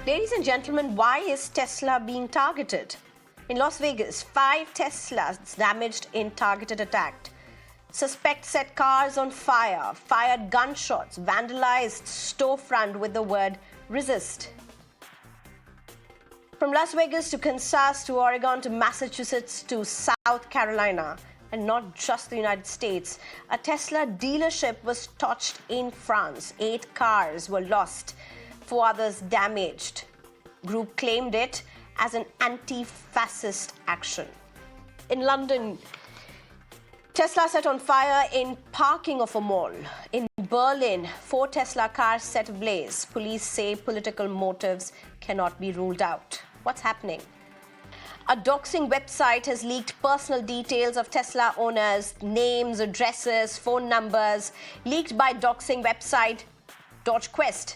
Ladies and gentlemen, why is Tesla being targeted? In Las Vegas, 5 Teslas damaged in targeted attack. Suspect set cars on fire, fired gunshots, vandalized storefront with the word resist. From Las Vegas to Kansas to Oregon to Massachusetts to South Carolina, and not just the United States, a Tesla dealership was torched in France. 8 cars were lost, 4 others damaged. Group claimed it as an anti-fascist action. In London, Tesla set on fire in parking of a mall. In Berlin, 4 Tesla cars set ablaze. Police say political motives cannot be ruled out. What's happening? A doxing website has leaked personal details of Tesla owners, names, addresses, phone numbers, leaked by doxing website DodgeQuest.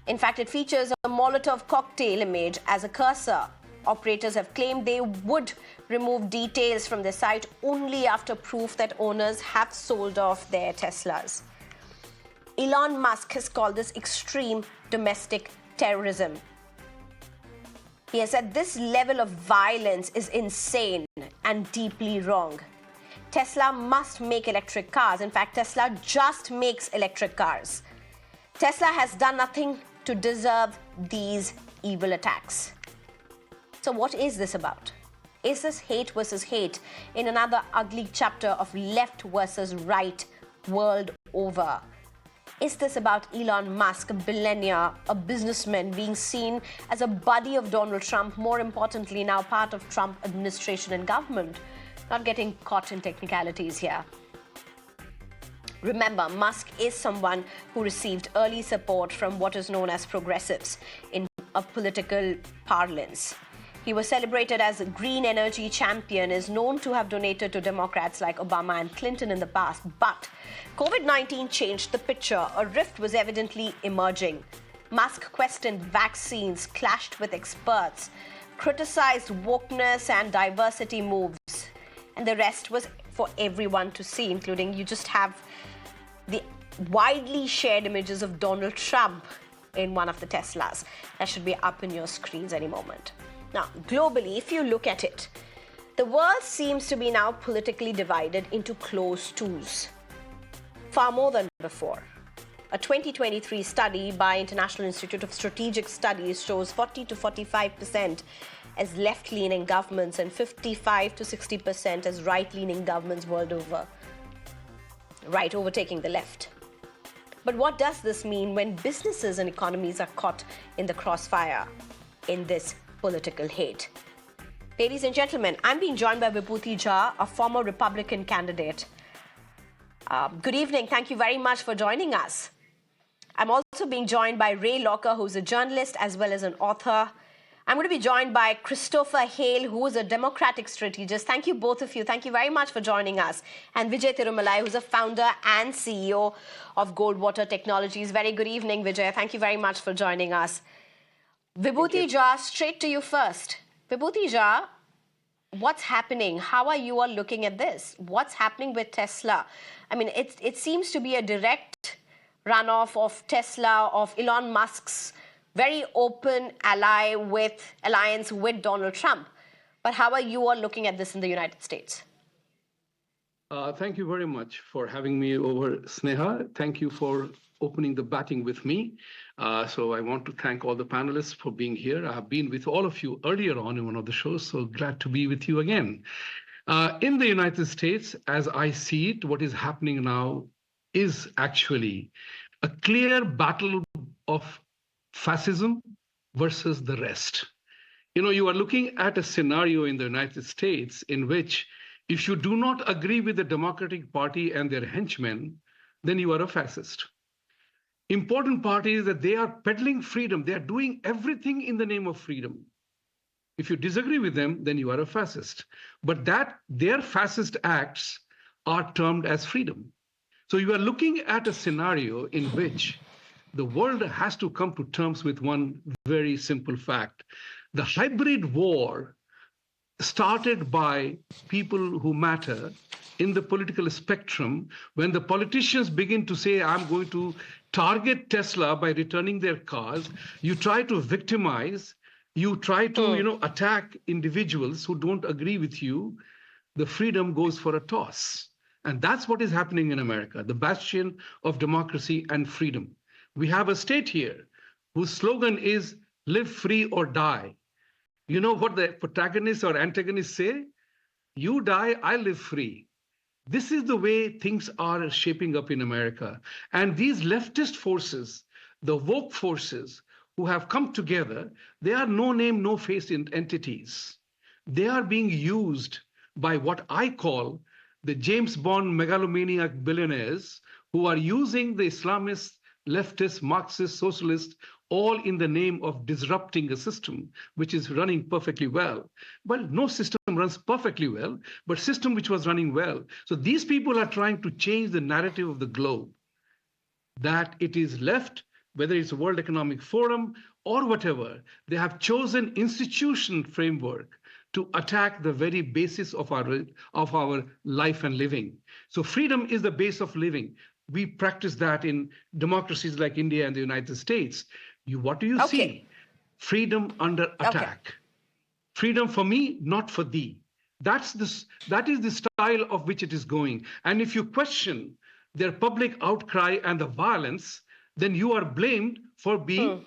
In fact, it features a Molotov cocktail image as a cursor. Operators have claimed they would remove details from the site only after proof that owners have sold off their Teslas. Elon Musk has called this extreme domestic terrorism. He has said this level of violence is insane and deeply wrong. Tesla must make electric cars. In fact, Tesla just makes electric cars. Tesla has done nothing to deserve these evil attacks. So what is this about? Is this hate versus hate in another ugly chapter of left versus right world over? Is this about Elon Musk, a billionaire, a businessman, being seen as a buddy of Donald Trump, more importantly now part of Trump administration and government? Not getting caught in technicalities here. Remember, Musk is someone who received early support from what is known as progressives in a political parlance. He was celebrated as a green energy champion, is known to have donated to Democrats like Obama and Clinton in the past. But COVID-19 changed the picture. A rift was evidently emerging. Musk questioned vaccines, clashed with experts, criticized wokeness and diversity moves. And the rest was for everyone to see, including you just have the widely shared images of Donald Trump in one of the Teslas. That should be up in your screens any moment. Now, globally, if you look at it, the world seems to be now politically divided into close twos, far more than before. A 2023 study by International Institute of Strategic Studies shows 40 to 45% as left-leaning governments and 55 to 60% as right-leaning governments world over. Right overtaking the left. But what does this mean when businesses and economies are caught in the crossfire in this political hate? Ladies and gentlemen, I'm being joined by Vibhuti Jha, a former Republican candidate. Good evening. Thank you very much for joining us. I'm also being joined by Ray Locker, who's a journalist as well as an author. I'm going to be joined by Christopher Hale, who is a Democratic strategist. Thank you, both of you. Thank you very much for joining us. And Vijay Thirumalai, who's a founder and CEO of Goldwater Technologies. Very good evening, Vijay. Thank you very much for joining us. Vibhuti Jha, straight to you first. Vibhuti Jha, what's happening? How are you all looking at this? What's happening with Tesla? I mean, it seems to be a direct runoff of Tesla, of Elon Musk's very open alliance with Donald Trump. But how are you all looking at this in the United States? Thank you very much for having me over, Sneha. Thank you for opening the batting with me. So I want to thank all the panelists for being here. I have been with all of you earlier on in one of the shows, so glad to be with you again. In the United States, as I see it, what is happening now is actually a clear battle of fascism versus the rest. You know, you are looking at a scenario in the United States in which if you do not agree with the Democratic Party and their henchmen, then you are a fascist. Important part is that they are peddling freedom. They are doing everything in the name of freedom. If you disagree with them, then you are a fascist. But their fascist acts are termed as freedom. So you are looking at a scenario in which the world has to come to terms with one very simple fact. The hybrid war started by people who matter in the political spectrum, when the politicians begin to say, I'm going to target Tesla by returning their cars, you try to victimize, you try to, attack individuals who don't agree with you, the freedom goes for a toss. And that's what is happening in America, the bastion of democracy and freedom. We have a state here whose slogan is live free or die. You know what the protagonists or antagonists say? You die, I live free. This is the way things are shaping up in America. And these leftist forces, the woke forces who have come together, they are no name, no face entities. They are being used by what I call the James Bond megalomaniac billionaires who are using the Islamists, leftists, Marxists, socialists, all in the name of disrupting a system which is running perfectly well. Well, no system runs perfectly well, but system which was running well. So these people are trying to change the narrative of the globe, that it is left, whether it's a World Economic Forum or whatever, they have chosen institution framework to attack the very basis of our life and living. So freedom is the base of living. We practice that in democracies like India and the United States. What do you see? Freedom under attack. Freedom for me, not for thee. That is the style of which it is going. And if you question their public outcry and the violence, then you are blamed for being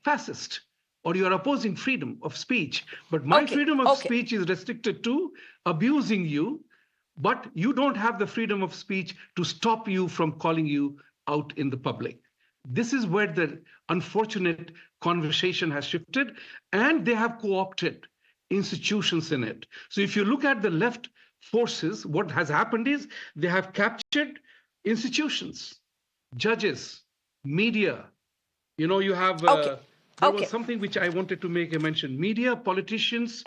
fascist, or you are opposing freedom of speech. But my freedom of speech is restricted to abusing you, but you don't have the freedom of speech to stop you from calling you out in the public. This is where the unfortunate conversation has shifted, and they have co-opted institutions in it. So if you look at the left forces, what has happened is they have captured institutions, judges, media. You have, there was something which I wanted to make a mention, media, politicians,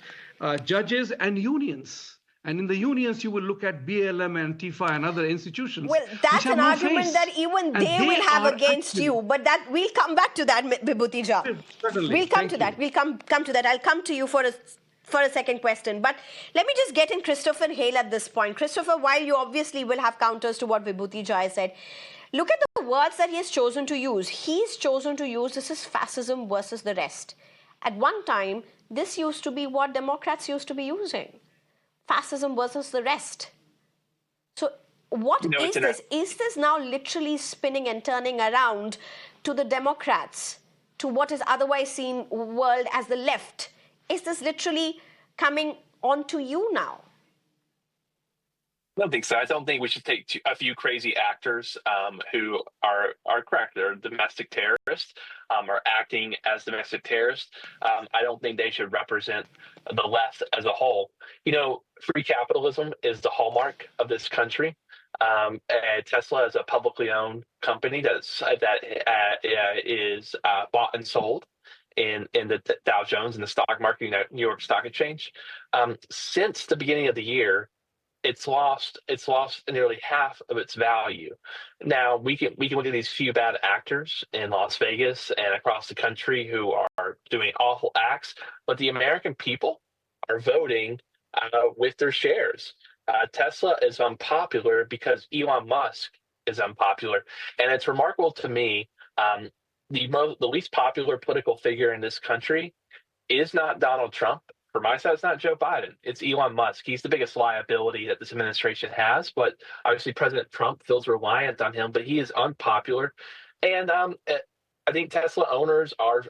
judges, and unions. And in the unions, you will look at BLM and Antifa and other institutions. Well, that's an argument that even they will have against you. But that we'll come back to that, Vibhuti Jha. Certainly. We'll come to that. We'll come to that. I'll come to you for a second question. But let me just get in Christopher Hale at this point. Christopher, while you obviously will have counters to what Vibhuti Jha said, look at the words that he has chosen to use. He's chosen to use this is fascism versus the rest. At one time, this used to be what Democrats used to be using. Fascism versus the rest. So what is this? Is this now literally spinning and turning around to the Democrats, to what is otherwise seen world as the left? Is this literally coming onto you now? I don't think so. I don't think we should take a few crazy actors who are correct. They're domestic terrorists, are acting as domestic terrorists. I don't think they should represent the left as a whole. Free capitalism is the hallmark of this country. Tesla is a publicly owned company that is bought and sold in the Dow Jones and the stock market, New York Stock Exchange. Since the beginning of the year, it's lost nearly half of its value. Now we can look at these few bad actors in Las Vegas and across the country who are doing awful acts, but the American people are voting with their shares. Tesla is unpopular because Elon Musk is unpopular, and it's remarkable to me. The least popular political figure in this country is not Donald Trump. For my side, it's not Joe Biden. It's Elon Musk. He's the biggest liability that this administration has. But obviously, President Trump feels reliant on him. But he is unpopular, and I think Tesla owners are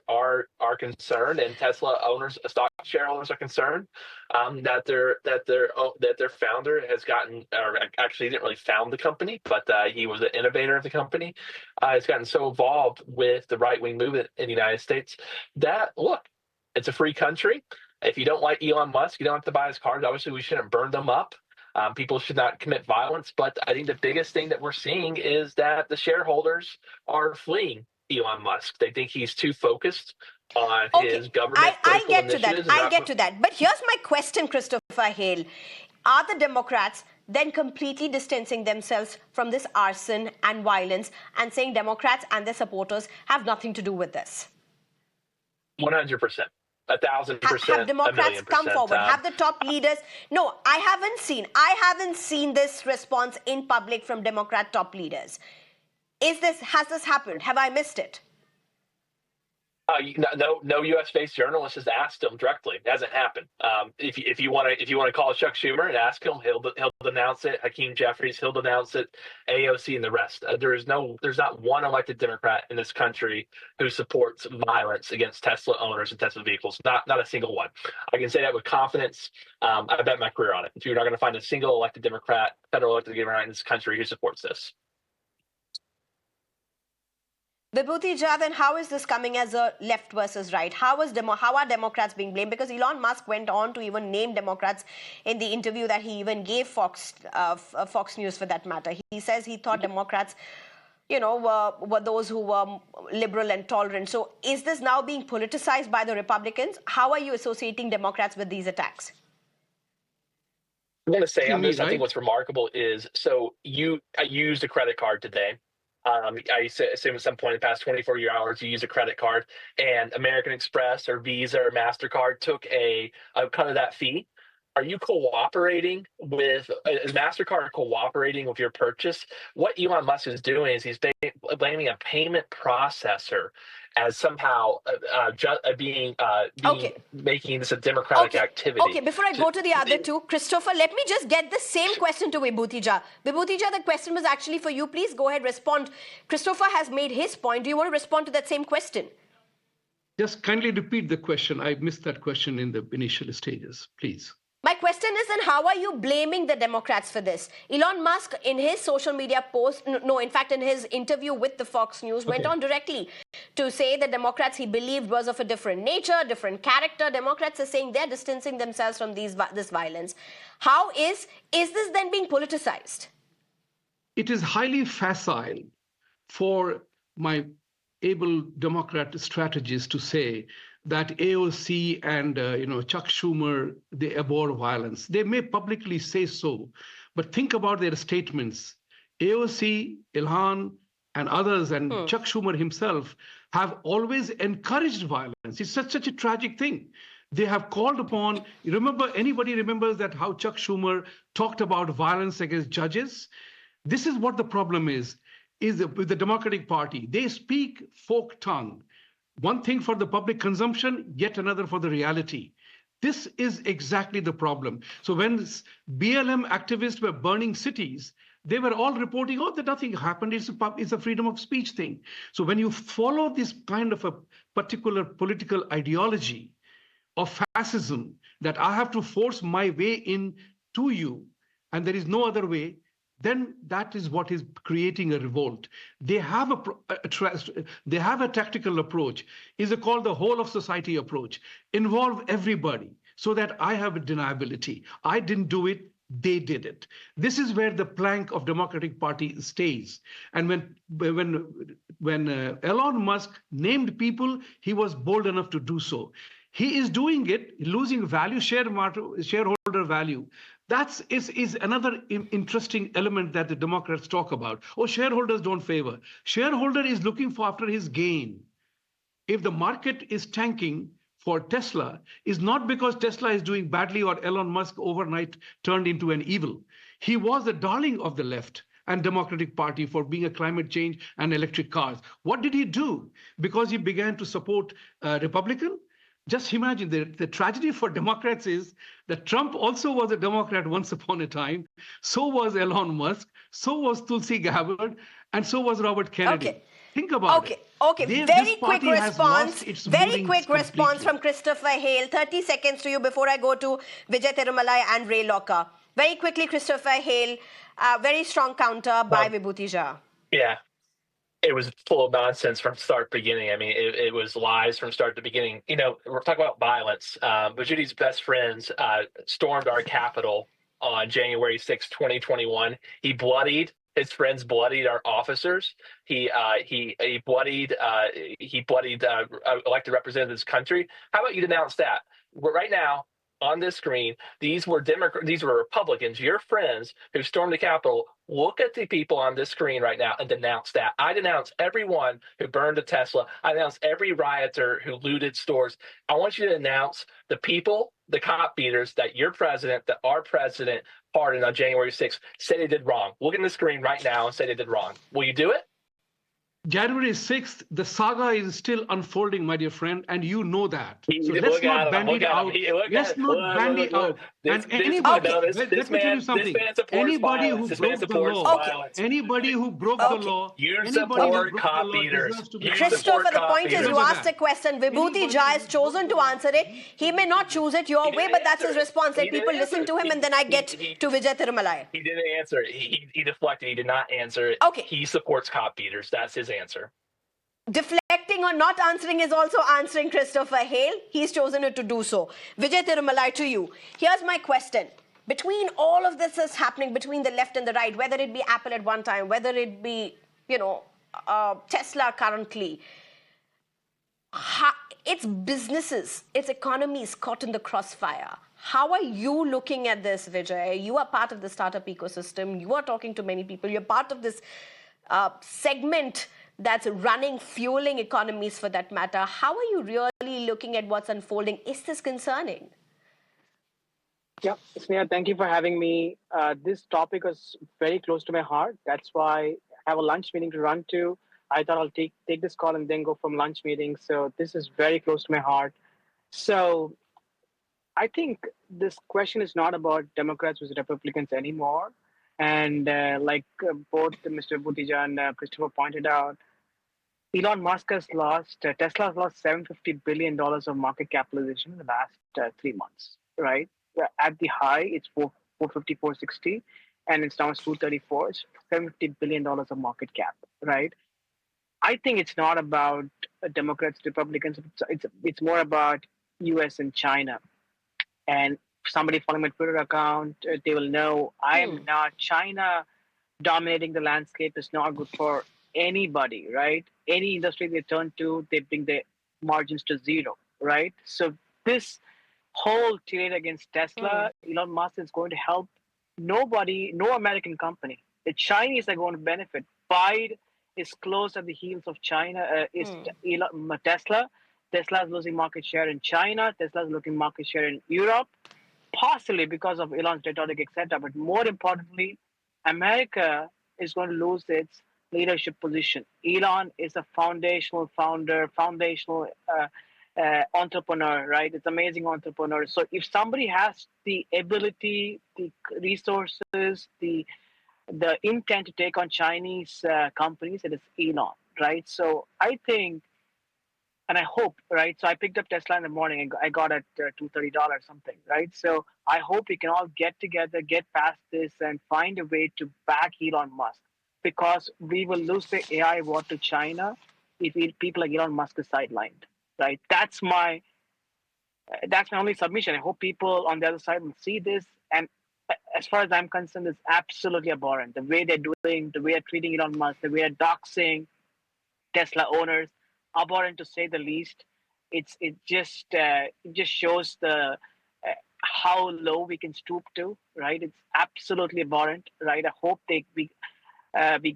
concerned, and Tesla owners, stock shareholders, are concerned that their founder has gotten, or actually he didn't really found the company, but he was an innovator of the company. Has gotten so involved with the right-wing movement in the United States that, look, it's a free country. If you don't like Elon Musk, you don't have to buy his cars. Obviously, we shouldn't burn them up. People should not commit violence. But I think the biggest thing that we're seeing is that the shareholders are fleeing Elon Musk. They think he's too focused on his government. I get to that. But here's my question, Christopher Hale. Are the Democrats then completely distancing themselves from this arson and violence and saying Democrats and their supporters have nothing to do with this? 100%. 1,000%, Democrats come 1,000,000%. forward? Have the top leaders? No, I haven't seen this response in public from Democrat top leaders. Has this happened? Have I missed it? No U.S.-based journalist has asked him directly. It hasn't happened. If you want to call Chuck Schumer and ask him, he'll denounce it. Hakeem Jeffries, he'll denounce it. AOC and the rest. There's not one elected Democrat in this country who supports violence against Tesla owners and Tesla vehicles. Not a single one. I can say that with confidence. I bet my career on it. You're not going to find a single elected Democrat, federal elected Democrat in this country who supports this. Vibhuti Jha, then how is this coming as a left versus right? How are Democrats being blamed? Because Elon Musk went on to even name Democrats in the interview that he even gave Fox News for that matter. He says he thought Democrats, were those who were liberal and tolerant. So is this now being politicized by the Republicans? How are you associating Democrats with these attacks? I'm going to say on this, I think what's remarkable is, I used a credit card today. I assume at some point in the past 24 hours, you use a credit card, and American Express or Visa or MasterCard took a cut of that fee. Are you cooperating with, is MasterCard cooperating with your purchase? What Elon Musk is doing is he's blaming a payment processor as somehow making this a democratic activity. Okay, before I go to the other two, Christopher, let me just get the same question to Vibhuti Jha. Vibhuti Jha, the question was actually for you. Please go ahead, respond. Christopher has made his point. Do you want to respond to that same question? Just kindly repeat the question. I missed that question in the initial stages, please. My question is, then, how are you blaming the Democrats for this? Elon Musk, in his social media post, in his interview with the Fox News, went on directly to say the Democrats he believed was of a different nature, different character. Democrats are saying they're distancing themselves from this violence. How is this then being politicized? It is highly facile for my able Democrat strategists to say that AOC and Chuck Schumer, they abhor violence. They may publicly say so, but think about their statements. AOC, Elon, and others, and Chuck Schumer himself have always encouraged violence. It's such a tragic thing. They have called upon, anybody remembers that how Chuck Schumer talked about violence against judges? This is what the problem is with the Democratic Party. They speak folk tongue. One thing for the public consumption, yet another for the reality. This is exactly the problem. So when BLM activists were burning cities, they were all reporting, that nothing happened. It's a freedom of speech thing. So when you follow this kind of a particular political ideology of fascism, that I have to force my way in to you, and there is no other way, then that is what is creating a revolt. They have a tactical approach. Is it called the whole of society approach? Involve everybody so that I have a deniability. I didn't do it. They did it. This is where the plank of Democratic Party stays. And when Elon Musk named people, he was bold enough to do so. He is doing it, losing value, shareholder value. That is another interesting element that the Democrats talk about. Shareholders don't favor. Shareholder is looking after his gain. If the market is tanking for Tesla, is not because Tesla is doing badly or Elon Musk overnight turned into an evil. He was the darling of the left and Democratic Party for being a climate change and electric cars. What did he do? Because he began to support Republican? Just imagine the tragedy for Democrats is that Trump also was a Democrat once upon a time. So was Elon Musk. So was Tulsi Gabbard. And so was Robert Kennedy. Okay. Think about it. Okay. Very quick response from Christopher Hale. 30 seconds to you before I go to Vijay Tirumalai and Ray Locker. Very quickly, Christopher Hale. Very strong counter by Vibhuti Jha. Yeah. It was full of nonsense from start to beginning. I mean, it was lies from start to beginning. We're talking about violence. Vajuti's best friends stormed our Capitol on January 6, 2021. His friends bloodied our officers. He bloodied elected representatives of this country. How about you denounce that? Right now, on this screen, these were Republicans, your friends who stormed the Capitol. Look at the people on this screen right now and denounce that. I denounce everyone who burned a Tesla. I denounce every rioter who looted stores. I want you to denounce the people, the cop beaters that your president, that our president pardoned on January 6th, say they did wrong. Look at the screen right now and say they did wrong. Will you do it? January 6th, the saga is still unfolding, my dear friend, and you know that. So let's Look not at him. bandy Look at him. out. Look Let's at him. not bandy Look. out. This, And this, anybody, no, this, let this me tell you man, something. this man supports Anybody violence. who This man broke the supports law, violence. anybody who broke the law, You anybody who support broke the cop law beaters. deserves to be You punished. Christopher, support the cop point is you beaters. Remember asked a that. question. Vibhuti Anybody Jha who has broke chosen the to law answer it. needs to He be may not punished. choose it your He way, didn't but that's answer his it. response. He Let people didn't listen answer to him it. and then I get to Vijay Tirumalai. He didn't answer it. He deflected. He did not answer it. Okay. He supports cop beaters. That's his answer. Deflecting or not answering is also answering Christopher Hale. He's chosen it to do so. Vijay Tirumalai, to you. Here's my question. Between all of this is happening, between the left and the right, whether it be Apple at one time, whether it be, Tesla currently, its businesses, its economy is caught in the crossfire. How are you looking at this, Vijay? You are part of the startup ecosystem. You are talking to many people. You're part of this segment that's running, fueling economies for that matter. How are you really looking at what's unfolding? Is this concerning? Yeah, Sneha, thank you for having me. This topic is very close to my heart. That's why I have a lunch meeting to run to. I thought I'll take this call and then go from lunch meeting. So this is very close to my heart. So I think this question is not about Democrats versus Republicans anymore. And both Mr. Buttigieg and Christopher pointed out, Elon Musk has lost, Tesla has lost $750 billion of market capitalization in the last 3 months, right? At the high, it's 450, 460, and it's now 234. It's $750 billion of market cap, right? I think it's not about Democrats, Republicans. It's more about US and China. And somebody following my Twitter account, they will know I am not China dominating the landscape is not good for anybody, right? Any industry they turn to, they bring their margins to zero, right? So this whole tirade against Tesla, Elon Musk is going to help nobody, no American company. The Chinese are going to benefit. Biden is close at the heels of China, Tesla. Tesla is losing market share in China. Tesla is losing market share in Europe, possibly because of Elon's rhetoric, etc. But more importantly, America is going to lose its leadership position. Elon is a foundational founder, foundational entrepreneur, right? It's amazing entrepreneur. So if somebody has the ability, the resources, the intent to take on Chinese companies, it is Elon, right? So I think, and I hope, right? So I picked up Tesla in the morning and I got at $230 something, right? So I hope we can all get together, get past this, and find a way to back Elon Musk, because we will lose the AI war to China if people like Elon Musk is sidelined, right? That's my only submission. I hope people on the other side will see this. And as far as I'm concerned, it's absolutely abhorrent. The way they're doing, the way they're treating Elon Musk, the way they're doxing Tesla owners, abhorrent to say the least. It just shows the how low we can stoop to, right? It's absolutely abhorrent, right? I hope we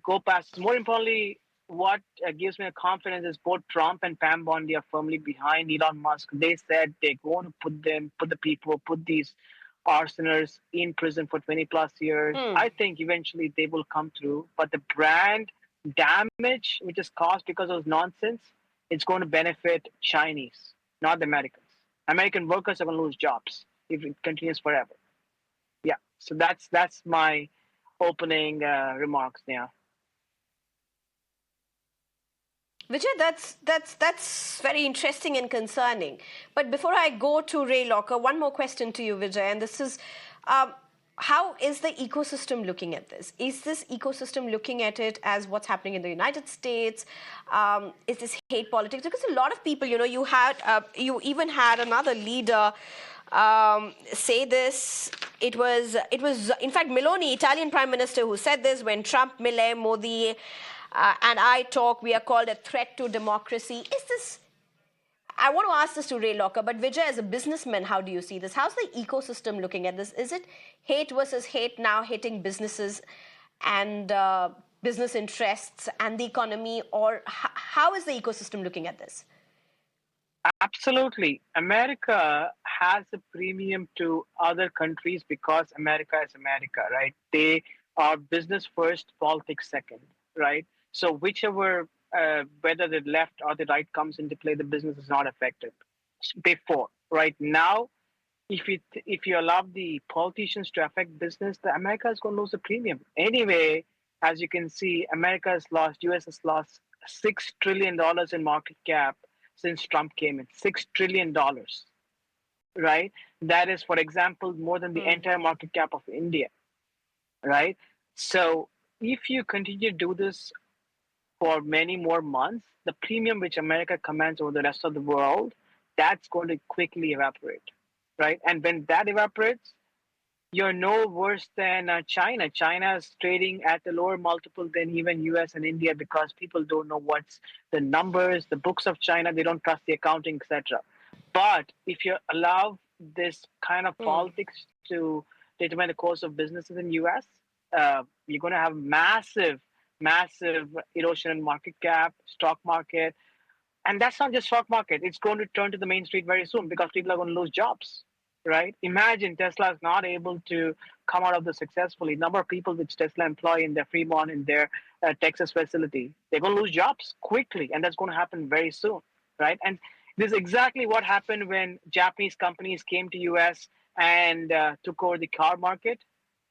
go past. More importantly, what gives me a confidence is both Trump and Pam Bondi are firmly behind Elon Musk. They said they're going to put these arsoners in prison for 20 plus years. I think eventually they will come through, but the brand damage which is caused because of nonsense, it's going to benefit Chinese, not the Americans. American workers are going to lose jobs if it continues forever. Yeah, so that's my opening remarks now. Vijay, that's very interesting and concerning. But before I go to Ray Locker, one more question to you, Vijay, and this is, how is the ecosystem looking at this? Is this ecosystem looking at it as what's happening in the United States? Is this hate politics? Because a lot of people, you even had another leader say this. It was in fact Meloni, Italian Prime Minister, who said this when Trump, Milei, Modi, and I talk. We are called a threat to democracy. Is this? I want to ask this to Ray Locker, but Vijay, as a businessman, how do you see this? How's the ecosystem looking at this? Is it hate versus hate now hitting businesses and business interests and the economy, or how is the ecosystem looking at this? Absolutely. America has a premium to other countries because America is America, right? They are business first, politics second, right? So whichever, whether the left or the right comes into play, the business is not affected. Before, right now, if you allow the politicians to affect business, the America is going to lose the premium anyway. As you can see, America has lost, US has lost $6 trillion in market cap since Trump came in. $6 trillion, right? That is, for example, more than the entire market cap of India, right? So if you continue to do this for many more months, the premium which America commands over the rest of the world, that's going to quickly evaporate, right? And when that evaporates, you're no worse than China. China is trading at a lower multiple than even US and India because people don't know what's the numbers, the books of China. They don't trust the accounting, etc. But if you allow this kind of politics to determine the course of businesses in US, you're going to have massive erosion in market cap, stock market. And that's not just stock market. It's going to turn to the main street very soon because people are going to lose jobs, right? Imagine Tesla is not able to come out of this successfully. Number of people which Tesla employ in their Fremont, in their Texas facility, they're going to lose jobs quickly. And that's going to happen very soon, right? And this is exactly what happened when Japanese companies came to US and took over the car market.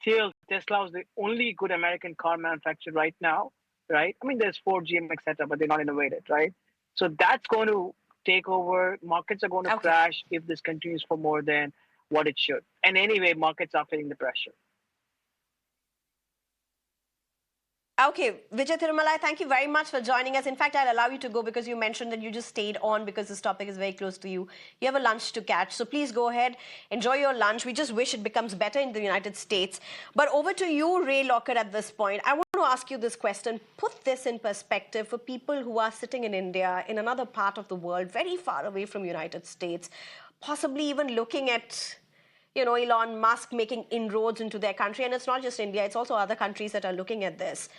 Till Tesla was the only good American car manufacturer right now, right? I mean, there's Ford, GM, etc., but they're not innovative, right? So that's going to take over. Markets are going to crash if this continues for more than what it should. And anyway, markets are feeling the pressure. Okay, Vijay Thirumalai, thank you very much for joining us. In fact, I'll allow you to go because you mentioned that you just stayed on because this topic is very close to you. You have a lunch to catch, so please go ahead, enjoy your lunch. We just wish it becomes better in the United States. But over to you, Ray Locker, at this point. I want to ask you this question. Put this in perspective for people who are sitting in India, in another part of the world, very far away from United States, possibly even looking at Elon Musk making inroads into their country. And it's not just India, it's also other countries that are looking at this.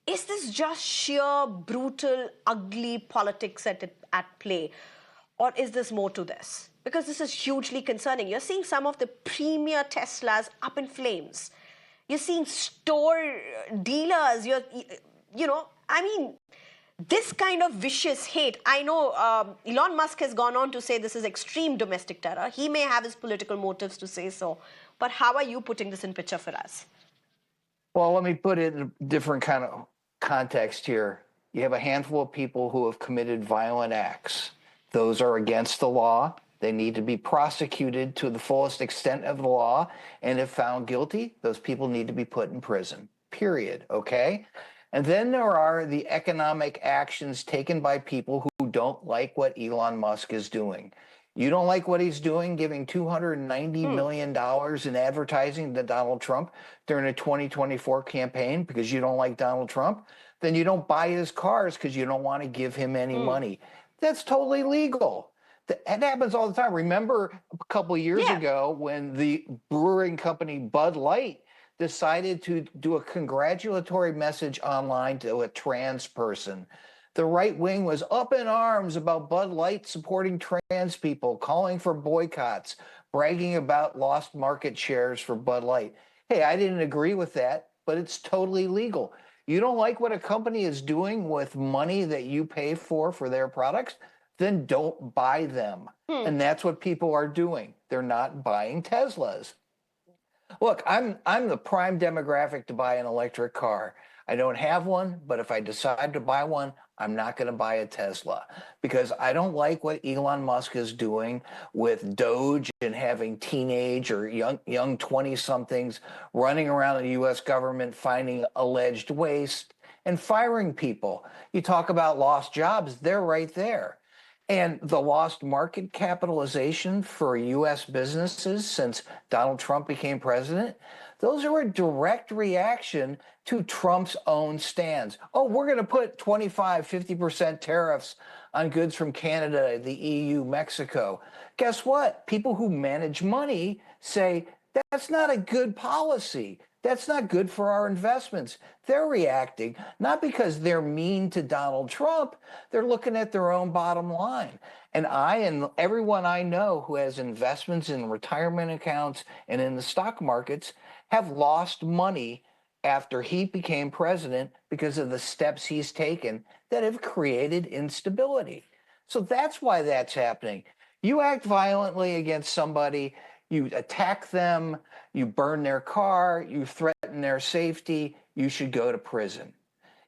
Is this just sheer, brutal, ugly politics at play? Or is this more to this? Because this is hugely concerning. You're seeing some of the premier Teslas up in flames. You're seeing store dealers, this kind of vicious hate. I know Elon Musk has gone on to say this is extreme domestic terror. He may have his political motives to say so. But how are you putting this in picture for us? Well, let me put it in a different kind of context here. You have a handful of people who have committed violent acts. Those are against the law. They need to be prosecuted to the fullest extent of the law. And if found guilty, those people need to be put in prison, period. Okay? And then there are the economic actions taken by people who don't like what Elon Musk is doing. You don't like what he's doing, giving $290 million in advertising to Donald Trump during a 2024 campaign because you don't like Donald Trump, then you don't buy his cars because you don't want to give him any money. That's totally legal. That happens all the time. Remember a couple of years ago when the brewing company Bud Light decided to do a congratulatory message online to a trans person. The right wing was up in arms about Bud Light supporting trans people, calling for boycotts, bragging about lost market shares for Bud Light. Hey, I didn't agree with that, but it's totally legal. You don't like what a company is doing with money that you pay for their products? Then don't buy them. And that's what people are doing. They're not buying Teslas. Look, I'm the prime demographic to buy an electric car. I don't have one, but if I decide to buy one, I'm not going to buy a Tesla because I don't like what Elon Musk is doing with Doge and having teenage or young 20-somethings running around the U.S. government finding alleged waste and firing people. You talk about lost jobs, they're right there. And the lost market capitalization for U.S. businesses since Donald Trump became president, Those are a direct reaction to Trump's own stance. Oh, we're going to put 25, 50% tariffs on goods from Canada, the EU, Mexico. Guess what? People who manage money say that's not a good policy. That's not good for our investments. They're reacting not because they're mean to Donald Trump. They're looking at their own bottom line. And I and everyone I know who has investments in retirement accounts and in the stock markets have lost money after he became president because of the steps he's taken that have created instability. So that's why that's happening. You act violently against somebody, you attack them, you burn their car, you threaten their safety, you should go to prison.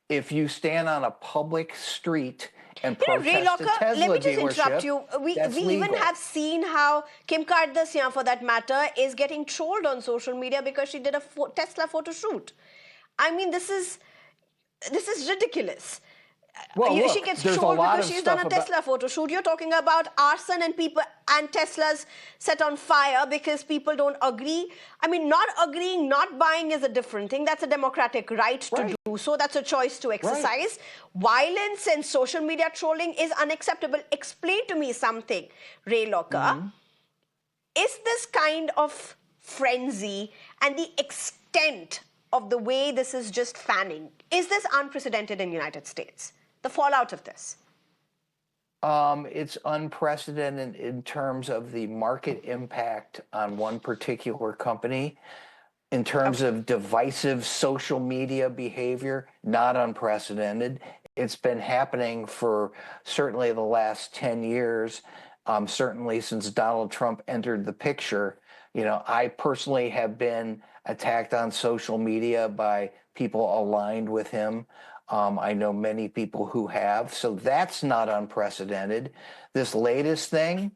If you stand on a public street and Ray protest a Locker, let me Tesla just interrupt dealership, you. We that's even legal. have seen how Kim Kardashian, for that matter, is getting trolled on social media because she did a Tesla photo shoot. I mean, this is ridiculous. Well, She look, gets there's a trolled lot because of she's done stuff a about. Tesla photo shoot. You're talking about arson and people and Teslas set on fire because people don't agree. I mean, not agreeing, not buying is a different thing. That's a democratic right to do so. That's a choice to exercise. Violence and social media trolling is unacceptable. Explain to me something, Ray Locker. Is this kind of frenzy and the extent of the way this is just fanning, is this unprecedented in the United States? The fallout of this? It's unprecedented in terms of the market impact on one particular company. In terms of divisive social media behavior, not unprecedented. It's been happening for certainly the last 10 years, certainly since Donald Trump entered the picture. You know, I personally have been attacked on social media by people aligned with him. I know many people who have, so that's not unprecedented. This latest thing,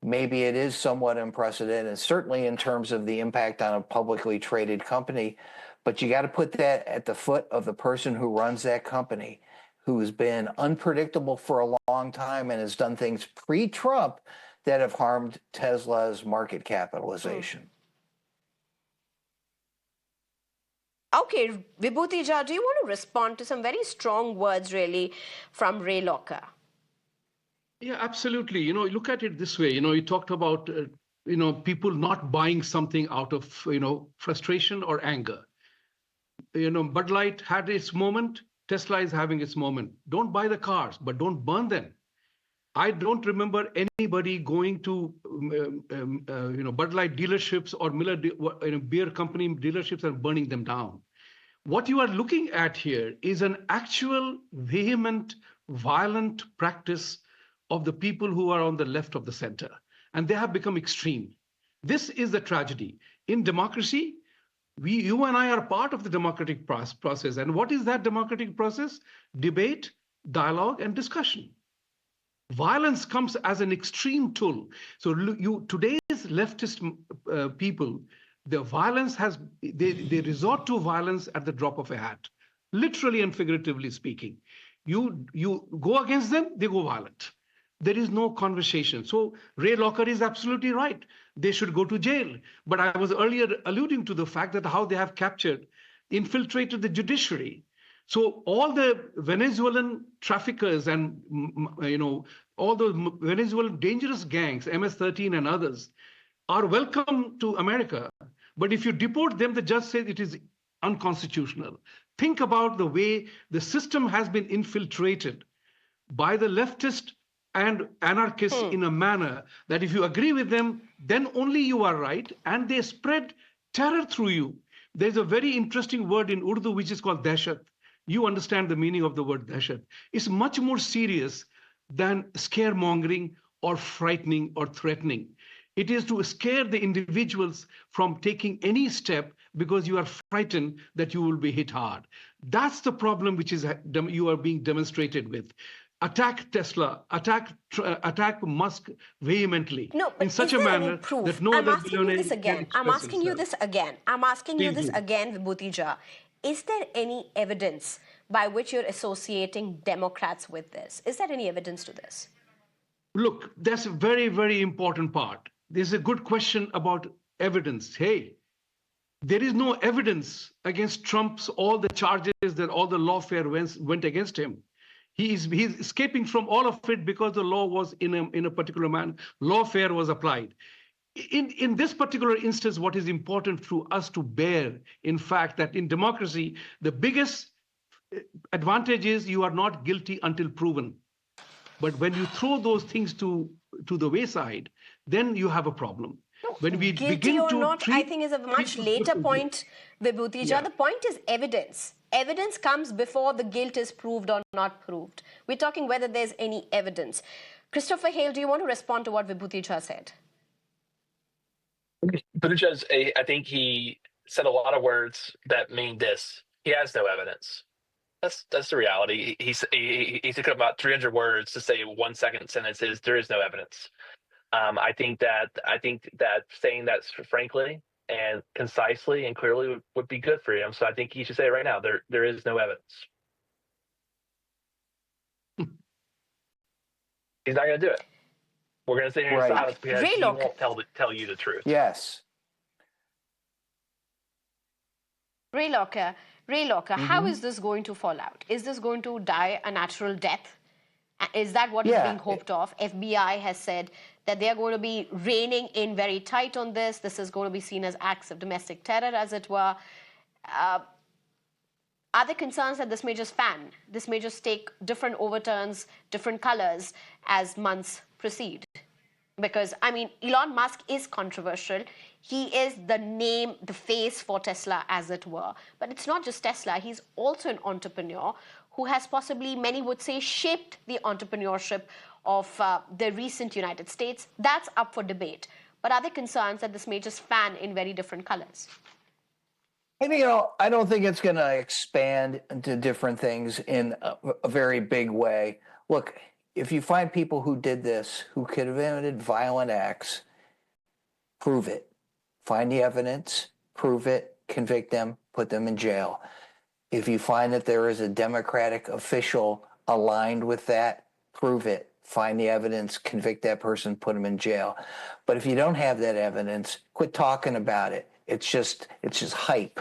maybe it is somewhat unprecedented, certainly in terms of the impact on a publicly traded company, but you got to put that at the foot of the person who runs that company, who's been unpredictable for a long time and has done things pre-Trump that have harmed Tesla's market capitalization. Okay, Vibhuti Jha, do you want to respond to some very strong words, really, from Ray Locker? Yeah, absolutely. You know, look at it this way. You know, you talked about, people not buying something out of, frustration or anger. You know, Bud Light had its moment. Tesla is having its moment. Don't buy the cars, but don't burn them. I don't remember anybody going to, Bud Light dealerships or Miller beer company dealerships and burning them down. What you are looking at here is an actual vehement, violent practice of the people who are on the left of the center, and they have become extreme. This is the tragedy. In democracy, you and I are part of the democratic process. And what is that democratic process? Debate, dialogue, and discussion. Violence comes as an extreme tool. So today's leftist people, the violence they resort to violence at the drop of a hat, literally and figuratively speaking. You go against them, they go violent. There is no conversation. So Ray Locker is absolutely right. They should go to jail. But I was earlier alluding to the fact that how they have infiltrated the judiciary. So all the Venezuelan traffickers and, all those Venezuelan dangerous gangs, MS-13 and others, are welcome to America. But if you deport them, the judge says it is unconstitutional. Think about the way the system has been infiltrated by the leftist and anarchists in a manner that if you agree with them, then only you are right, and they spread terror through you. There's a very interesting word in Urdu which is called dashat. You understand the meaning of the word dashat. It's much more serious than scaremongering or frightening or threatening. It is to scare the individuals from taking any step because you are frightened that you will be hit hard. That's the problem which is you are being demonstrated with. Attack Tesla, attack Musk vehemently in such a manner that no other billionaire can express I'm asking you himself. this again. I'm asking you this again, Vibhuti Jha. Is there any evidence by which you're associating Democrats with this? Is there any evidence to this? Look, that's a very, very important part. There's a good question about evidence. Hey, there is no evidence against Trump's all the charges that all the lawfare went against him. He's escaping from all of it because the law was in a particular manner. Lawfare was applied. In this particular instance, what is important to us to bear, in fact, that in democracy, the biggest advantage is you are not guilty until proven. But when you throw those things to the wayside, then you have a problem. When we Guilty begin or to not, I treat think is a much people later differently. point, Vibhuti. Yeah. The point is evidence. Evidence comes before the guilt is proved or not proved. We're talking whether there's any evidence. Christopher Hale, do you want to respond to what Vibhuti Jha said? Buttigieg, I think he said a lot of words that mean this. He has no evidence. That's the reality. He took about 300 words to say 1 second sentences. There is no evidence. I think that saying that frankly and concisely and clearly would be good for him. So I think he should say it right now. There is no evidence. He's not going to do it. We're going to sit here in silence because he won't tell you the truth. Yes. Ray Locker, how is this going to fall out? Is this going to die a natural death? Is that what is being hoped of? FBI has said that they are going to be reining in very tight on this. This is going to be seen as acts of domestic terror, as it were. Are there concerns that this may just fan? This may just take different overturns, different colors as months proceed? Because, I mean, Elon Musk is controversial. He is the name, the face for Tesla, as it were. But it's not just Tesla. He's also an entrepreneur who has possibly, many would say, shaped the entrepreneurship of the recent United States. That's up for debate. But are there concerns that this may just fan in very different colors? And, I don't think it's going to expand into different things in a very big way. Look, if you find people who did this, who committed violent acts, prove it. Find the evidence, prove it, convict them, put them in jail. If you find that there is a Democratic official aligned with that, prove it. Find the evidence, convict that person, put them in jail. But if you don't have that evidence, quit talking about it. It's just hype.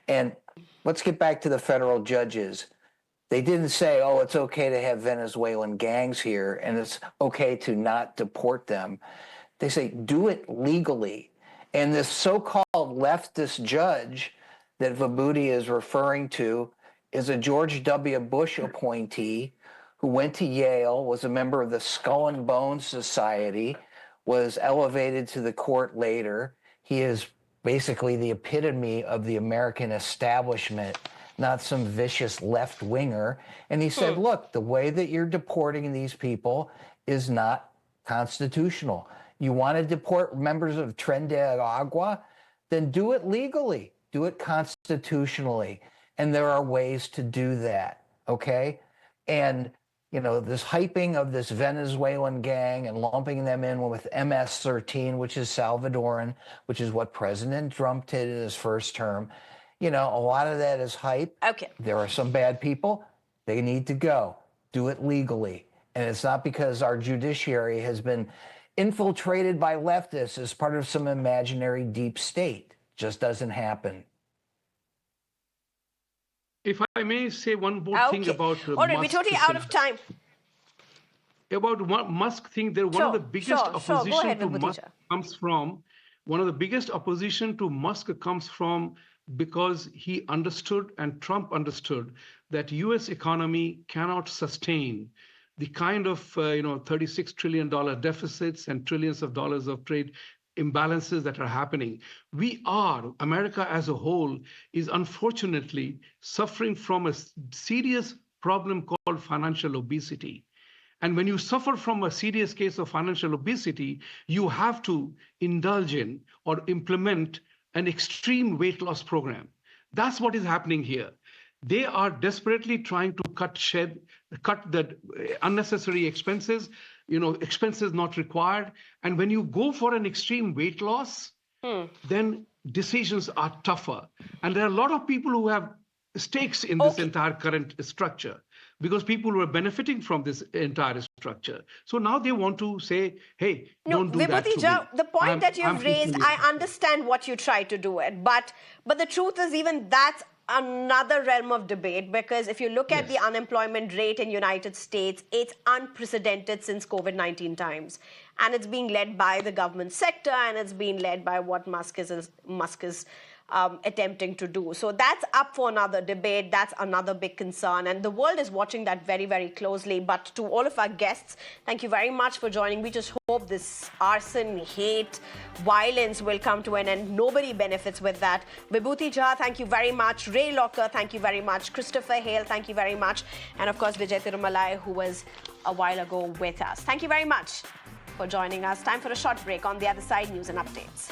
And let's get back to the federal judges. They didn't say, oh, it's okay to have Venezuelan gangs here and it's okay to not deport them. They say, do it legally. And this so-called leftist judge that Vibhuti is referring to is a George W. Bush appointee who went to Yale, was a member of the Skull and Bones Society, was elevated to the court later. He is basically the epitome of the American establishment, not some vicious left-winger. And he said, look, the way that you're deporting these people is not constitutional. You want to deport members of Tren de Agua? Then do it legally. Do it constitutionally. And there are ways to do that, okay? And, this hyping of this Venezuelan gang and lumping them in with MS-13, which is Salvadoran, which is what President Trump did in his first term, a lot of that is hype. Okay. There are some bad people. They need to go. Do it legally. And it's not because our judiciary has been infiltrated by leftists as part of some imaginary deep state. Just doesn't happen. If I may say one more thing about all right, we're totally out of time. About Musk thing, one of the biggest opposition to Musk comes from. One of the biggest opposition to Musk comes from because he understood and Trump understood that U.S. economy cannot sustain the kind of $36 trillion deficits and trillions of dollars of trade imbalances that are happening. America as a whole is unfortunately suffering from a serious problem called financial obesity. And when you suffer from a serious case of financial obesity, you have to indulge in or implement an extreme weight loss program. That's what is happening here. They are desperately trying to cut the unnecessary expenses, expenses not required. And when you go for an extreme weight loss, then decisions are tougher. And there are a lot of people who have stakes in this entire current structure. because people were benefiting from this entire structure. So now they want to say, hey, don't do that Vibhuti to Jha, me. the point I'm that you've raised, peacefully- I understand what you try to do it, but the truth is even that's another realm of debate, because if you look at Yes. the unemployment rate in United States, it's unprecedented since COVID-19 times, and it's being led by the government sector, and it's being led by what Musk is attempting to do. So that's up for another debate. That's another big concern. And the world is watching that very, very closely. But to all of our guests, thank you very much for joining. We just hope this arson, hate, violence will come to an end. Nobody benefits with that. Vibhuti Jha, thank you very much. Ray Locker, thank you very much. Christopher Hale, thank you very much. And of course, Vijay Tirumalai, who was a while ago with us. Thank you very much for joining us. Time for a short break. On the other side, news and updates.